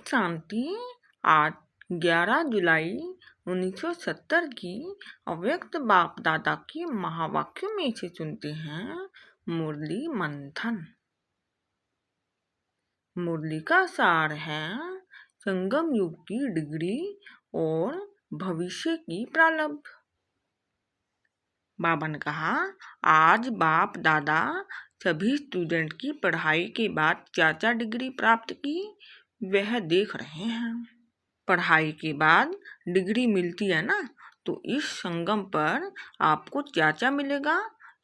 शांति। आज 11 जुलाई 1970 की अव्यक्त बाप दादा की महावाक्य में से सुनते हैं मुरली मंथन। मुरली का सार है संगम युग की डिग्री और भविष्य की प्रारब्ध। बाबा ने कहा, आज बाप दादा सभी स्टूडेंट की पढ़ाई के बाद क्या डिग्री प्राप्त की वह देख रहे हैं। पढ़ाई के बाद डिग्री मिलती है ना, तो इस संगम पर आपको क्या मिलेगा?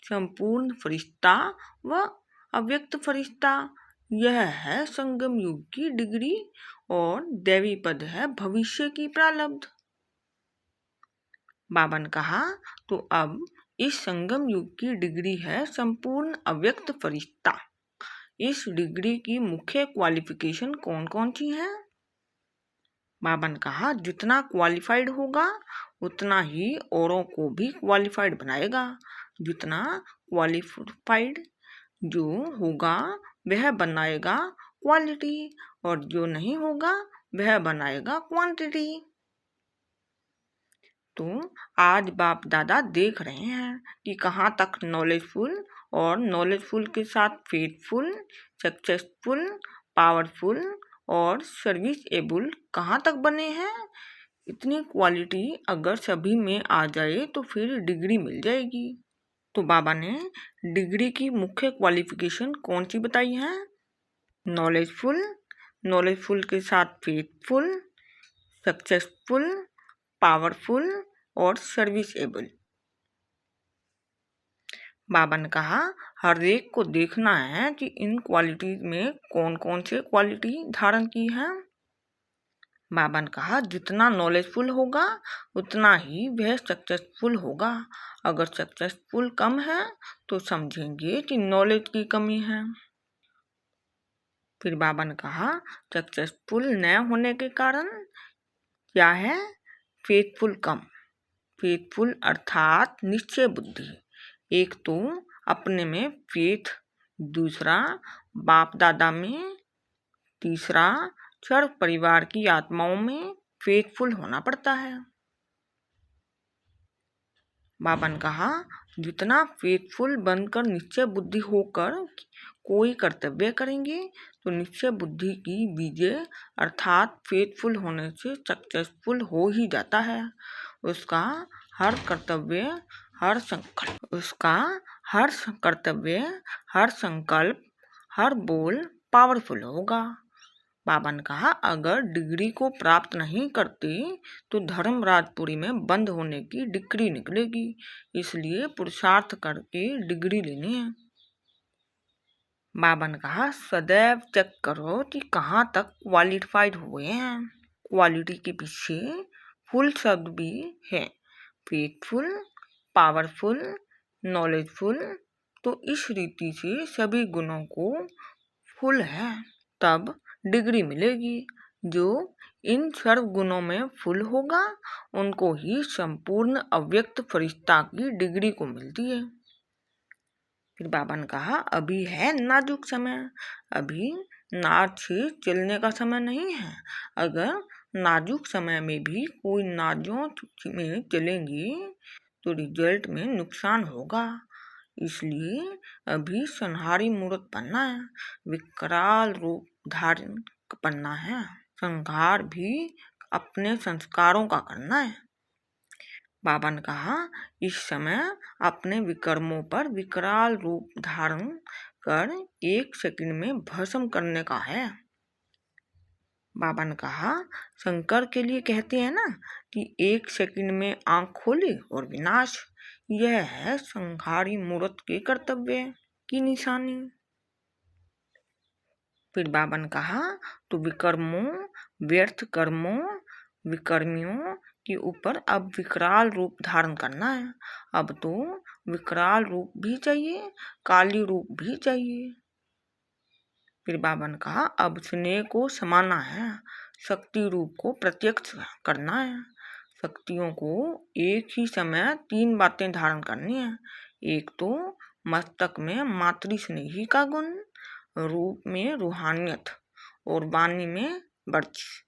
संपूर्ण फरिश्ता व अव्यक्त फरिश्ता। यह है संगम युग की डिग्री और दैवी पद है भविष्य की प्रारब्ध। बाबा ने कहा, तो अब इस संगम युग की डिग्री है संपूर्ण अव्यक्त फरिश्ता। इस डिग्री की मुख्य क्वालिफिकेशन कौन कौन सी है? बाबा ने कहा, जितना क्वालिफाइड होगा उतना ही औरों को भी क्वालिफाइड बनाएगा। जितना क्वालिफाइड जो होगा वह बनाएगा क्वालिटी, और जो नहीं होगा वह बनाएगा क्वांटिटी। तो आज बाप दादा देख रहे हैं कि कहाँ तक नॉलेजफुल और नॉलेजफुल के साथ फेथफुल, सक्सेसफुल, पावरफुल और सर्विस एबल कहाँ तक बने हैं। इतनी क्वालिटी अगर सभी में आ जाए तो फिर डिग्री मिल जाएगी। तो बाबा ने डिग्री की मुख्य क्वालिफिकेशन कौन सी बताई है? नॉलेजफुल, नॉलेजफुल के साथ फेथफुल, सक्सेसफुल, पावरफुल और सर्विस एबल। बाबा ने कहा, हर एक को देखना है कि इन क्वालिटीज में कौन कौन से क्वालिटी धारण की है। बाबा ने कहा, जितना नॉलेजफुल होगा उतना ही वह सक्सेसफुल होगा। अगर सक्सेसफुल कम है तो समझेंगे कि नॉलेज की कमी है। फिर बाबा ने कहा, सक्सेसफुल न होने के कारण क्या है? फेथफुल कम। फेथफुल अर्थात निश्चय बुद्धि। एक तो अपने में फेथ, दूसरा बाप दादा में, तीसरा चर परिवार की आत्माओं में फेथफुल होना पड़ता है। बाबा ने कहा, जितना फेथफुल बनकर निश्चय बुद्धि होकर कोई कर्तव्य करेंगे तो निश्चय बुद्धि की विजय अर्थात फेथफुल होने से सक्सेसफुल हो ही जाता है। उसका हर कर्तव्य, हर संकल्प, हर बोल पावरफुल होगा। बाबा ने कहा, अगर डिग्री को प्राप्त नहीं करते तो धर्मराजपुरी में बंद होने की डिग्री निकलेगी। इसलिए पुरुषार्थ करके डिग्री लेनी है। बाबा ने कहा, सदैव चेक करो कि कहाँ तक क्वालिफाइड हुए हैं। क्वालिटी के पीछे फुल शब्द भी है, फेथफुल, पावरफुल, नॉलेजफुल। तो इस रीति से सभी गुणों को फुल है, तब डिग्री मिलेगी। जो इन सर्व गुणों में फुल होगा उनको ही संपूर्ण अव्यक्त फरिश्ता की डिग्री को मिलती है। फिर बाबा ने कहा, अभी है नाजुक समय, अभी नाज से चलने का समय नहीं है। अगर नाजुक समय में भी कोई नाजों में चलेंगी तो रिजल्ट में नुकसान होगा। इसलिए अभी संहारी मूर्त बनना है, विकराल रूप धारण करना है, संहार भी अपने संस्कारों का करना है। बाबा ने कहा, इस समय अपने विकर्मों पर विकराल रूप धारण कर 1 सेकंड में भस्म करने का है। बाबा ने कहा, शंकर के लिए कहते हैं ना कि 1 सेकंड में आंख खोले और विनाश। यह है संहारी मूर्त के कर्तव्य की निशानी। फिर बाबा ने कहा, तो विकर्मों, व्यर्थ कर्मों, विकर्मियों के ऊपर अब विकराल रूप धारण करना है। अब तो विकराल रूप भी चाहिए, काली रूप भी चाहिए। फिर बाबा ने कहा, अब स्नेह को समाना है, शक्ति रूप को प्रत्यक्ष करना है। शक्तियों को एक ही समय 3 बातें धारण करनी है। एक तो मस्तक में मातृ स्नेही का गुण, रूप में रूहानियत और वाणी में वर्ड्स।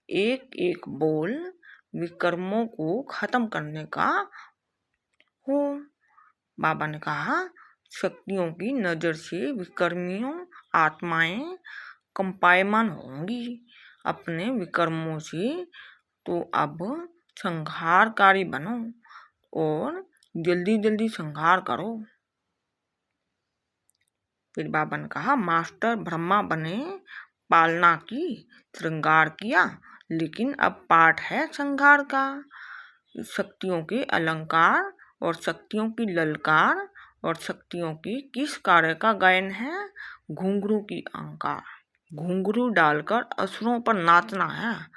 एक एक बोल विकर्मों को खत्म करने का हो। बाबा ने कहा, शक्तियों की नजर से विकर्मियों आत्माएं कंपायमान होंगी अपने विकर्मों से। तो अब संहारकारी बनो और जल्दी जल्दी संहार करो। फिर बाबा ने कहा, मास्टर ब्रह्मा बने, पालना की, श्रृंगार किया, लेकिन अब पाठ है संहार का। शक्तियों के अलंकार और शक्तियों की ललकार और शक्तियों की किस कार्य का गायन है? घुंघरू की अहंकार। घुंघरू डालकर असुरों पर नाचना है।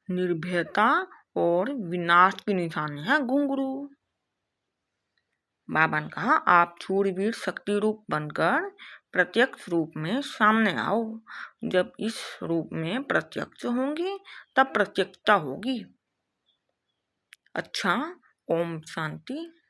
निर्भयता और विनाश की निशानी है घुंघरू। बाबा ने कहा, आप शूरवीर शक्ति रूप बनकर प्रत्यक्ष रूप में सामने आओ। जब इस रूप में प्रत्यक्ष होंगी तब प्रत्यक्षता होगी। अच्छा, ओम शांति।